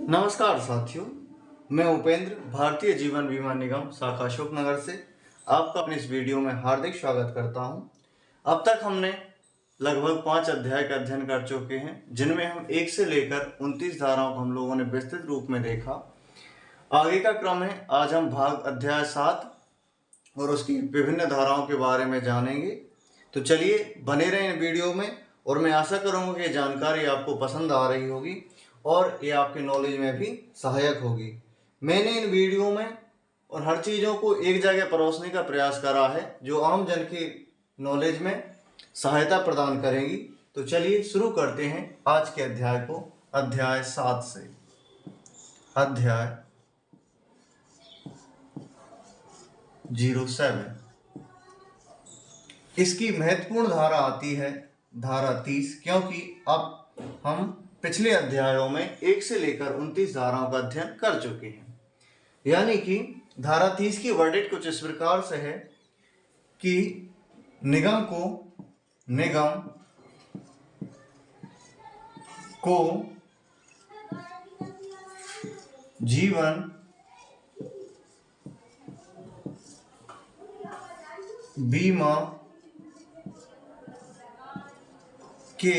नमस्कार साथियों, मैं उपेंद्र भारतीय जीवन बीमा निगम शाखा अशोकनगर से आपका अपने इस वीडियो में हार्दिक स्वागत करता हूं। अब तक हमने लगभग 5 अध्याय का अध्ययन कर चुके हैं, जिनमें हम 1 से लेकर 29 धाराओं को हम लोगों ने विस्तृत रूप में देखा। आगे का क्रम है, आज हम भाग अध्याय 7 और उसकी विभिन्न धाराओं के बारे में जानेंगे। तो चलिए बने रहें इन वीडियो में, और मैं आशा करूँगा कि जानकारी आपको पसंद आ रही होगी और ये आपके नॉलेज में भी सहायक होगी। मैंने इन वीडियो में और हर चीज़ों को एक जगह परोसने का प्रयास करा है जो आम जन की नॉलेज में सहायता प्रदान करेंगी। तो चलिए शुरू करते हैं आज के अध्याय को, अध्याय 7 से। अध्याय 07, इसकी महत्वपूर्ण धारा आती है धारा 30, क्योंकि अब हम पिछले अध्यायों में 1 से लेकर 29 धाराओं का अध्ययन कर चुके हैं। यानी कि धारा 30 की वर्डिक्ट कुछ इस प्रकार से है कि निगम को जीवन बीमा के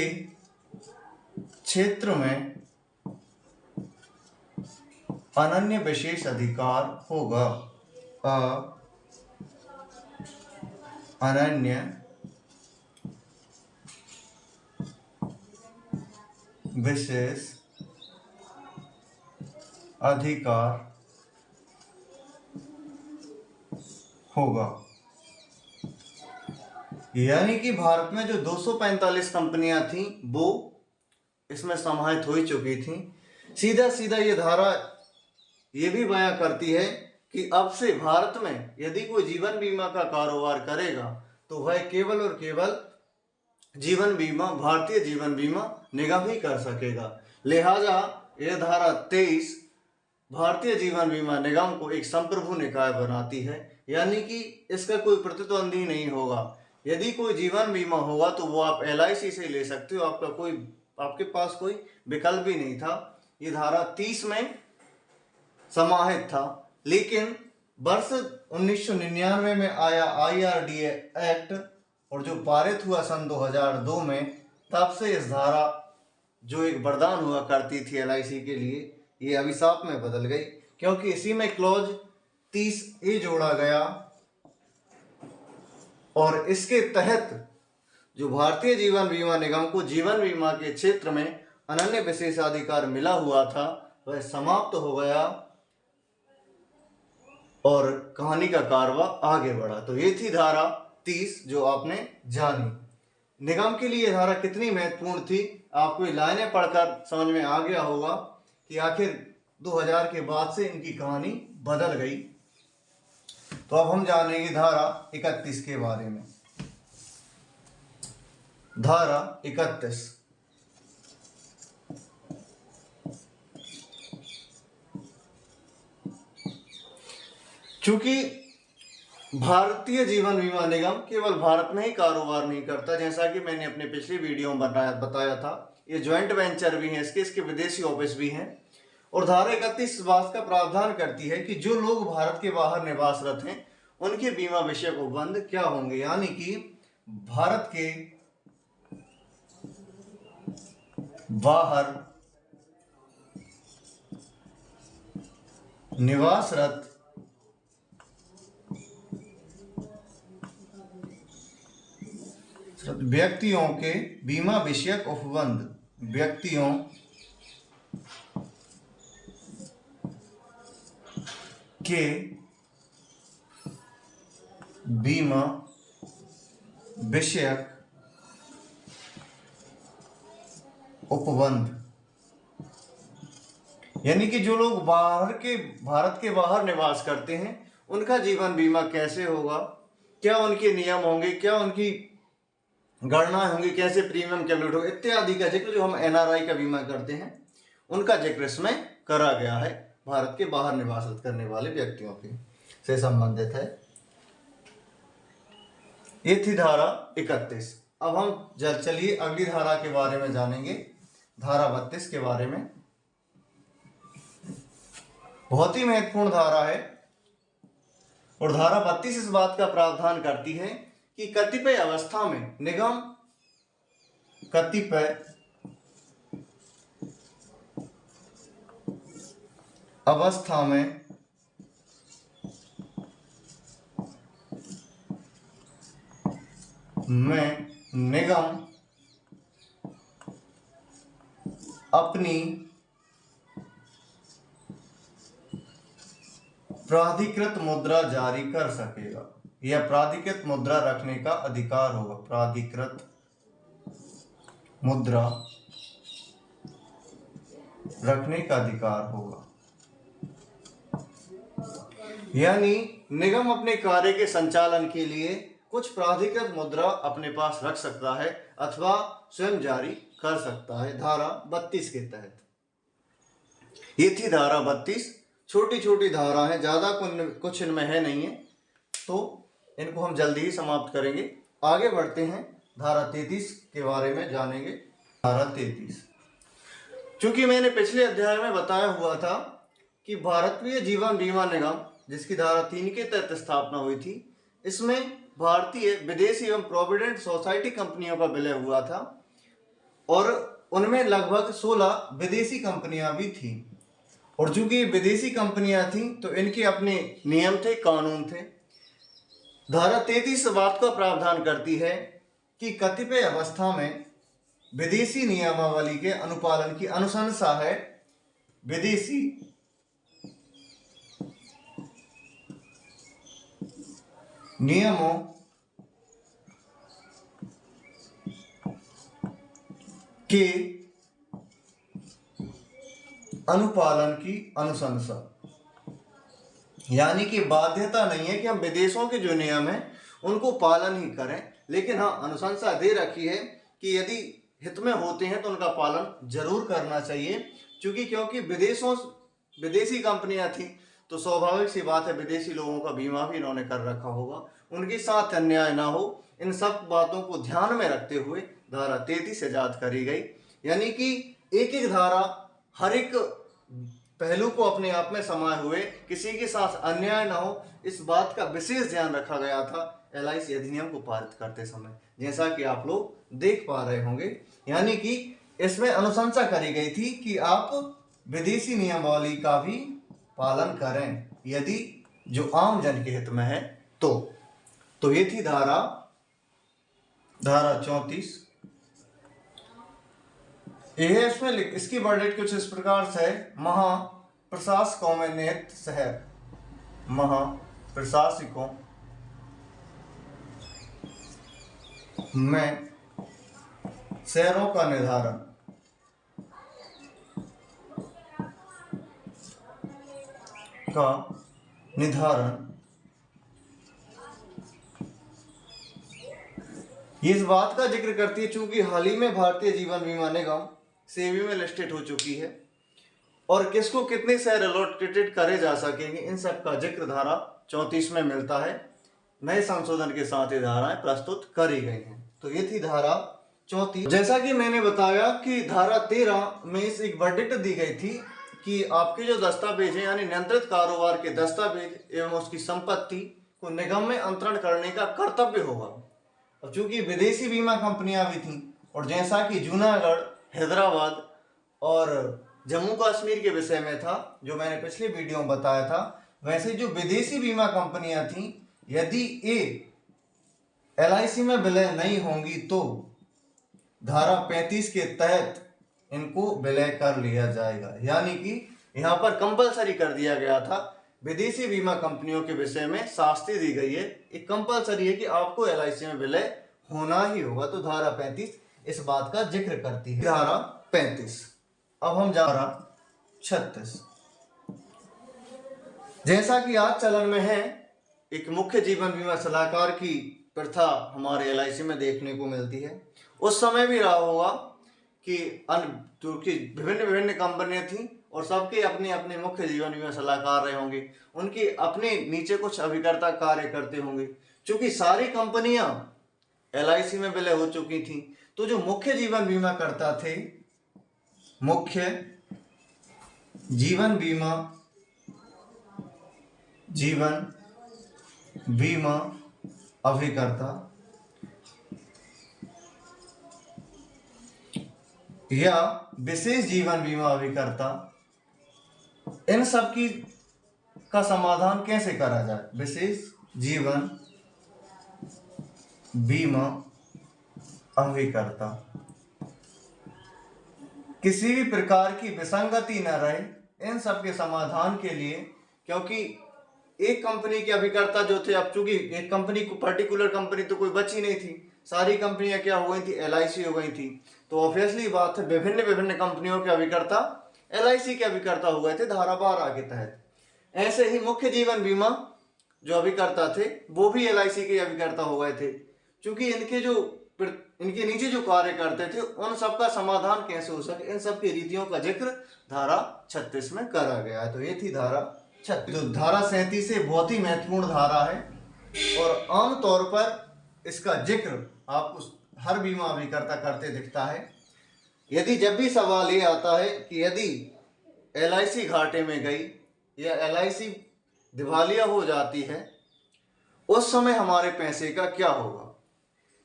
क्षेत्र में अनन्य विशेष अधिकार होगा। अनन्य विशेष अधिकार होगा। यानी कि भारत में जो 245 कंपनियां थीं वो इसमें समाहित हो ही चुकी थीं। सीधा सीधा ये धारा ये भी बयां करती है कि अब से भारत में यदि कोई जीवन बीमा का कारोबार करेगा तो वह केवल और केवल जीवन बीमा भारतीय जीवन बीमा निगम ही कर सकेगा। लिहाजा यह धारा 23 भारतीय जीवन बीमा निगम को एक संप्रभु निकाय बनाती है, यानी कि इसका कोई प्रतिद्वंदी नहीं होगा। यदि कोई जीवन बीमा होगा तो वो आप LIC से ले सकते हो, आपके पास कोई विकल्प भी नहीं था। ये धारा 30 में समाहित था, लेकिन वर्ष 1999 में आया IRDA एक्ट और जो पारित हुआ सन 2002 में, तब से इस धारा जो एक वरदान हुआ करती थी LIC के लिए, ये अभिशाप में बदल गई, क्योंकि इसी में क्लॉज 30A जोड़ा गया और इसके तहत जो भारतीय जीवन बीमा निगम को जीवन बीमा के क्षेत्र में अनन्य विशेषाधिकार मिला हुआ था वह समाप्त हो गया और कहानी का कारवा आगे बढ़ा। तो ये थी धारा 30 जो आपने जानी। निगम के लिए धारा कितनी महत्वपूर्ण थी, आपको ये लाइनें पढ़कर समझ में आ गया होगा कि आखिर 2000 के बाद से इनकी कहानी बदल गई। तो अब हम जानेंगे धारा 31 के बारे में। धारा 31, चूंकि भारतीय जीवन बीमा निगम केवल भारत में ही कारोबार नहीं करता, जैसा कि मैंने अपने पिछले वीडियो में बताया था, ये ज्वाइंट वेंचर भी हैं, इसके विदेशी ऑफिस भी हैं। और धारा 31 इस बात का प्रावधान करती है कि जो लोग भारत के बाहर निवासरत हैं उनके बीमा विषयक उपबंध क्या होंगे। यानी कि भारत के बाहर निवासरत व्यक्तियों के बीमा विषयक उपबंध, व्यक्तियों के बीमा विषयक उपबंध, यानी कि जो लोग भारत के बाहर निवास करते हैं उनका जीवन बीमा कैसे होगा, क्या उनके नियम होंगे, क्या उनकी गणना होंगी, कैसे प्रीमियम कैलकुलेट होगा इत्यादि का जिक्र जो हम NRI का बीमा करते हैं उनका जिक्र इसमें करा गया है। भारत के बाहर निवास करने वाले व्यक्तियों के से संबंधित है। ये थी धारा 31। अब हम चलिए अगली धारा के बारे में जानेंगे, धारा 32 के बारे में। बहुत ही महत्वपूर्ण धारा है। और धारा 32 इस बात का प्रावधान करती है कि कतिपय अवस्था में निगम कतिपय अवस्था में निगम अपनी प्राधिकृत मुद्रा जारी कर सकेगा, या प्राधिकृत मुद्रा रखने का अधिकार होगा। प्राधिकृत मुद्रा रखने का अधिकार होगा, यानी निगम अपने कार्य के संचालन के लिए कुछ प्राधिकृत मुद्रा अपने पास रख सकता है अथवा स्वयं जारी कर सकता है, धारा 32 के तहत। ये थी धारा 32। छोटी छोटी धारा है, ज्यादा कुछ इनमें है नहीं है, तो इनको हम जल्दी ही समाप्त करेंगे। आगे बढ़ते हैं, धारा 33 के बारे में जानेंगे। धारा 33, चूंकि मैंने पिछले अध्याय में बताया हुआ था कि भारतीय जीवन बीमा निगम, जिसकी धारा 3 के तहत स्थापना हुई थी, इसमें भारतीय, विदेशी एवं प्रोविडेंट सोसाइटी कंपनियों का विलय हुआ था और उनमें लगभग 16 विदेशी कंपनियां भी थी। और चूंकि विदेशी कंपनियां थी तो इनके अपने नियम थे, कानून थे। धारा 33 बात का प्रावधान करती है कि कतिपय अवस्था में विदेशी नियमावली के अनुपालन की अनुशंसा है। विदेशी नियमों के अनुपालन की अनुशंसा, यानी कि बाध्यता नहीं है कि हम विदेशों के जो नियम हैं उनको पालन ही करें, लेकिन हाँ अनुशंसा दे रखी है कि यदि हित में होते हैं तो उनका पालन जरूर करना चाहिए। क्योंकि विदेशी कंपनियां थी तो स्वाभाविक सी बात है विदेशी लोगों का बीमा भी इन्होंने कर रखा होगा, उनके साथ अन्याय ना हो, इन सब बातों को ध्यान में रखते हुए धारा 33 ईजाद करी गई। यानी कि एक एक धारा हर एक पहलू को अपने आप में समाये हुए, किसी के साथ अन्याय ना हो, इस बात का विशेष ध्यान रखा गया था LIC अधिनियम को पारित करते समय, जैसा कि आप लोग देख पा रहे होंगे। यानी कि इसमें अनुशंसा करी गई थी कि आप विदेशी नियमावली का भी पालन करें यदि जो आम जन के हित में है तो ये थी धारा 34। यह इसमें इसकी वर्डिक्ट कुछ इस प्रकार से है। महाप्रशासकों में नियुक्त शहर, महाप्रशासकों में शहरों का निर्धारण ये इस बात का जिक्र करती है, चूंकि हाल ही में भारतीय जीवन बीमा निगम सेबी में लिस्टेड हो चुकी है और किसको कितने शेयर अलॉटेड करे जा सकेंगे, इन सब का जिक्र धारा 34 में मिलता है। नए संशोधन के साथ ये धाराएं प्रस्तुत करी गई हैं। तो ये थी धारा 34। जैसा कि मैंने बताया कि धारा 13 में इस एक वर्डिक्ट दी गई थी कि आपके जो दस्तावेज हैं, यानी नियंत्रित कारोबार के दस्तावेज एवं उसकी संपत्ति को निगम में अंतरण करने का कर्तव्य होगा। अब चूंकि विदेशी बीमा कंपनियां भी थीं और जैसा कि जूनागढ़, हैदराबाद और जम्मू कश्मीर के विषय में था जो मैंने पिछले वीडियो में बताया था, वैसे जो विदेशी बीमा कंपनियां थीं, यदि ये LIC में विलय नहीं होंगी तो धारा 35 के तहत इनको विलय कर लिया जाएगा। यानी कि यहाँ पर कंपलसरी कर दिया गया था, विदेशी बीमा कंपनियों के विषय में शास्ति दी गई है, एक कंपलसरी है कि आपको LIC में विलय होना ही होगा। तो धारा 35 इस बात का जिक्र करती है। धारा 35। अब हम धारा 36। जैसा कि आज चलन में है, एक मुख्य जीवन बीमा सलाहकार की प्रथा हमारे LIC में देखने को मिलती है। उस समय भी रहा होगा कि विभिन्न कंपनियां थी और सबके अपने अपने मुख्य जीवन बीमा सलाहकार रहे होंगे, उनके अपने नीचे कुछ अभिकर्ता कार्य करते होंगे। चूंकि सारी कंपनियां LIC में विलय हो चुकी थी तो जो मुख्य जीवन बीमा करता थे, मुख्य जीवन बीमा जीवन बीमा अभिकर्ता या विशेष जीवन बीमा अभिकर्ता, इन सब की का समाधान कैसे करा जाए। विशेष जीवन बीमा अभिकर्ता, किसी भी प्रकार की विसंगति न रहे इन सब के समाधान के लिए, क्योंकि एक कंपनी के अभिकर्ता जो थे, अब चूंकि एक कंपनी को पर्टिकुलर कंपनी तो कोई बची नहीं थी, सारी कंपनियां क्या हो गई थी, LIC हो गई थी, तो ऑब्वियसली बात है विभिन्न विभिन्न कंपनियों के अभिकर्ता LIC के अभिकर्ता हो गए थे धारा 12 के तहत। ऐसे ही मुख्य जीवन बीमा जो अभिकर्ता थे वो भी LIC के अभिकर्ता हो गए थे, क्योंकि इनके नीचे जो कार्य करते थे उन सब का समाधान कैसे हो सके, इन सब की रीतियों का जिक्र धारा 36 में करा गया है। तो ये थी धारा 36। तो धारा 37 से बहुत ही महत्वपूर्ण धारा है और आमतौर पर इसका जिक्र आपको हर बीमा अभिकर्ता करते दिखता है। यदि जब भी सवाल ये आता है कि यदि LIC घाटे में गई या LIC दिवालिया हो जाती है, उस समय हमारे पैसे का क्या होगा।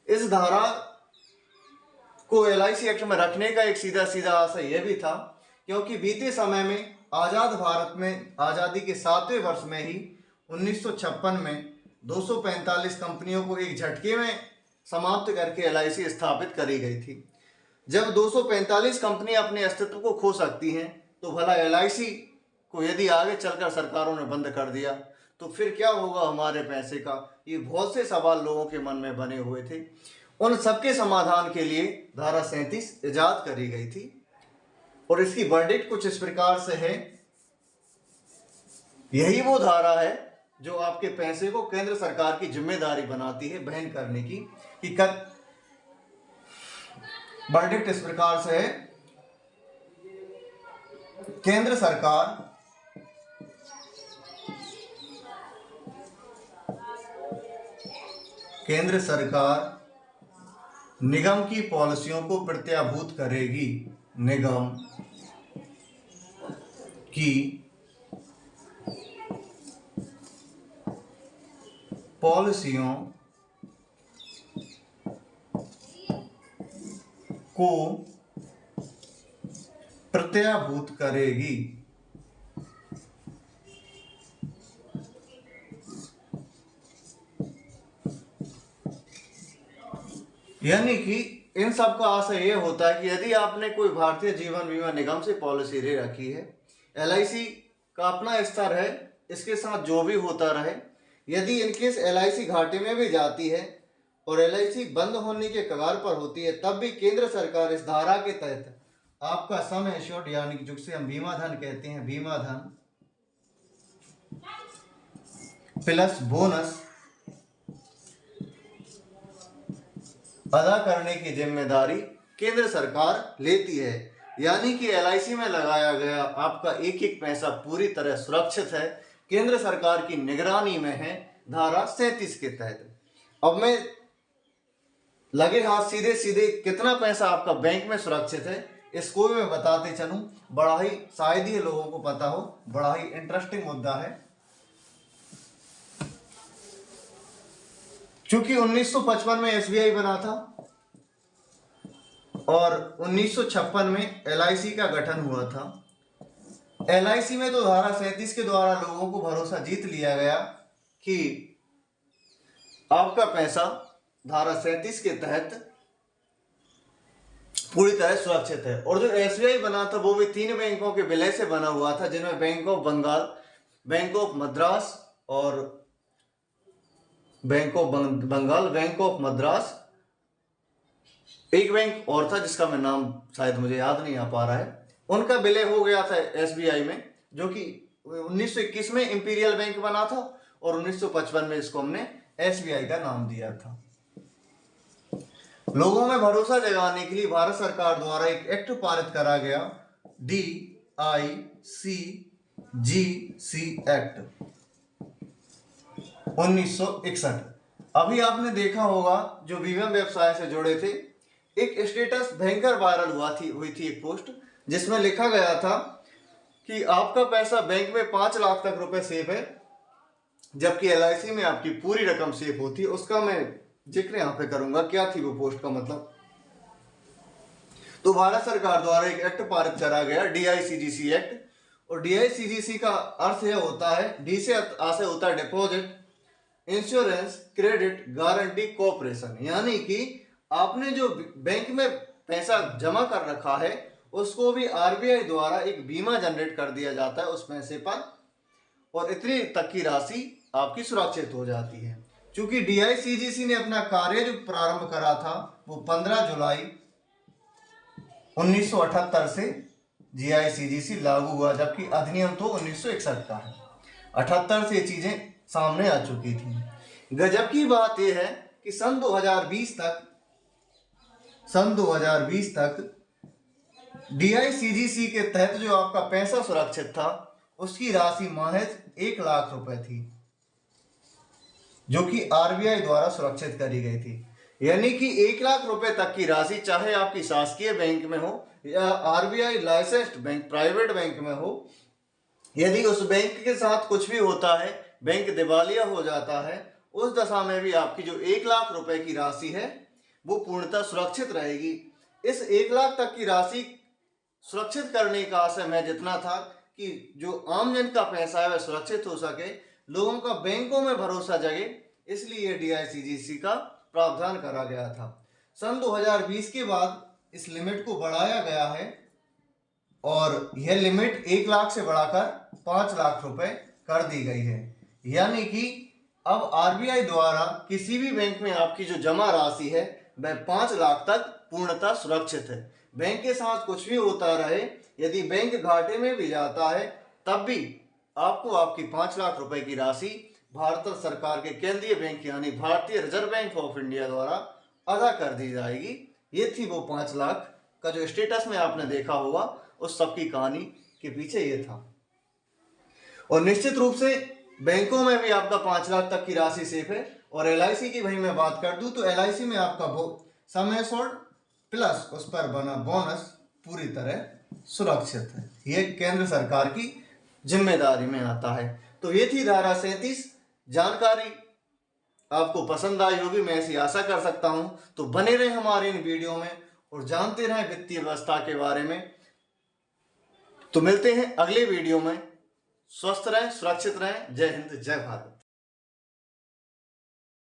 इस धारा को LIC एक्ट में रखने का एक सीधा सीधा आशय यह भी था, क्योंकि बीते समय में आज़ाद भारत में आज़ादी के 7वें वर्ष में ही 1956 में 245 कंपनियों को एक झटके में समाप्त करके LIC स्थापित करी गई थी। जब 245 कंपनियां अपने अस्तित्व को खो सकती हैं, तो भला LIC को यदि आगे चलकर सरकारों ने बंद कर दिया तो फिर क्या होगा हमारे पैसे का। ये बहुत से सवाल लोगों के मन में बने हुए थे। उन सबके समाधान के लिए धारा 37 इजाद करी गई थी और इसकी वर्डिक्ट कुछ इस प्रकार से है। यही वो धारा है जो आपके पैसे को केंद्र सरकार की जिम्मेदारी बनाती है वहन करने की। कि वर्डिक्ट इस प्रकार से है, केंद्र सरकार निगम की पॉलिसियों को प्रत्याभूत करेगी। निगम की पॉलिसियों को प्रत्याभूत करेगी। यानी कि इन सब का आशय यह होता है कि यदि आपने कोई भारतीय जीवन बीमा निगम से पॉलिसी ले रखी है, LIC का अपना स्तर है, इसके साथ जो भी होता रहे, यदि इनकेस LIC घाटे में भी जाती है और LIC बंद होने के कगार पर होती है, तब भी केंद्र सरकार इस धारा के तहत आपका सम एश्योर्ड यानी कि जिसे हम बीमा धन कहते हैं, बीमा धन प्लस बोनस अदा करने की जिम्मेदारी केंद्र सरकार लेती है। यानी कि LIC में लगाया गया आपका एक एक पैसा पूरी तरह सुरक्षित है, केंद्र सरकार की निगरानी में है धारा 37 के तहत। अब मैं लगे हाथ सीधे सीधे कितना पैसा आपका बैंक में सुरक्षित है इसको भी मैं बताते चलूं। बड़ा ही शायद ही लोगों को पता हो, बड़ा ही इंटरेस्टिंग मुद्दा है। क्योंकि 1955 में SBI बना था और 1956 में LIC का गठन हुआ था। LIC में तो धारा 37 के द्वारा लोगों को भरोसा जीत लिया गया कि आपका पैसा धारा 37 के तहत पूरी तरह सुरक्षित है। और जो SBI बना था वो भी 3 बैंकों के विलय से बना हुआ था, जिनमें Bank of Bengal, Bank of Madras और बैंक ऑफ मद्रास, एक बैंक और था जिसका मैं नाम शायद मुझे याद नहीं आ पा रहा है, उनका विलय हो गया था SBI में, जो कि 1921 में इंपीरियल बैंक बना था और 1955 में इसको हमने SBI का नाम दिया था। लोगों में भरोसा जगाने के लिए भारत सरकार द्वारा एक एक्ट पारित करा गया, DICGC एक्ट 1961। अभी आपने देखा होगा जो बीमा व्यवसाय से जुड़े थे, एक स्टेटस भयंकर वायरल हुई थी एक पोस्ट जिसमें लिखा गया था कि आपका पैसा बैंक में 5 लाख तक रुपए सेफ है, जबकि LIC में आपकी पूरी रकम सेफ होती है। उसका मैं जिक्र यहाँ पे करूंगा, क्या थी वो पोस्ट का मतलब। तो भारत सरकार द्वारा एक एक्ट पारित करा गया, DICGC एक्ट। और DICGC का अर्थ यह होता है, डी से आशय होता है deposit, insurance, credit, guarantee, cooperation. यानी कि आपने जो बैंक में पैसा जमा कर रखा है उसको भी RBI द्वारा एक बीमा जनरेट कर दिया जाता है उस पैसे पर, और इतनी तक की राशि आपकी सुरक्षित हो जाती है। क्योंकि DICGC ने अपना कार्य जो प्रारंभ करा था वो 15 जुलाई 1978 से DICGC लागू हुआ, जबकि अधिनियम तो 1961 का है। 78 से ये चीजें सामने आ चुकी थी। गजब की बात यह है कि सन 2020 तक DICGC के तहत जो आपका पैसा सुरक्षित था उसकी राशि महज 1 लाख रुपए थी, जो कि RBI द्वारा सुरक्षित करी गई थी। यानी कि 1 लाख रुपए तक की राशि, चाहे आपकी शासकीय बैंक में हो या RBI licensed bank, private bank में हो, यदि उस बैंक के साथ कुछ भी होता है, बैंक दिवालिया हो जाता है, उस दशा में भी आपकी जो 1 लाख रुपए की राशि है वो पूर्णतः सुरक्षित रहेगी। इस 1 लाख तक की राशि सुरक्षित करने का आशय मैं जितना था कि जो आम जन का पैसा है वह सुरक्षित हो सके, लोगों का बैंकों में भरोसा जगे, इसलिए DICGC का प्रावधान करा गया था। सन 2020 के बाद इस लिमिट को बढ़ाया गया है और यह लिमिट 1 लाख से बढ़ाकर 5 लाख रुपए कर दी गई है। यानी कि अब RBI द्वारा किसी भी बैंक में आपकी जो जमा राशि है वह 5 लाख तक पूर्णतः सुरक्षित है। बैंक के साथ कुछ भी होता रहे, यदि बैंक घाटे में भी जाता है तब भी आपको आपकी 5 लाख रुपए की राशि भारत सरकार के केंद्रीय बैंक यानी भारतीय रिजर्व बैंक ऑफ इंडिया द्वारा अदा कर दी जाएगी। ये थी वो 5 लाख का जो स्टेटस में आपने देखा होगा, उस सब की कहानी के पीछे ये था। और निश्चित रूप से बैंकों में भी आपका 5 लाख तक की राशि सेफ है। और LIC की भाई मैं बात कर दूं तो LIC में आपका सम एश्योर्ड प्लस उस पर बना बोनस पूरी तरह सुरक्षित है। ये केंद्र सरकार की जिम्मेदारी में आता है। तो ये थी धारा 37। जानकारी आपको पसंद आई होगी, मैं ऐसी आशा कर सकता हूं। तो बने रहे हमारे इन वीडियो में और जानते रहें वित्तीय व्यवस्था के बारे में। तो मिलते हैं अगले वीडियो में। स्वस्थ रहें, सुरक्षित रहें। जय हिंद, जय भारत।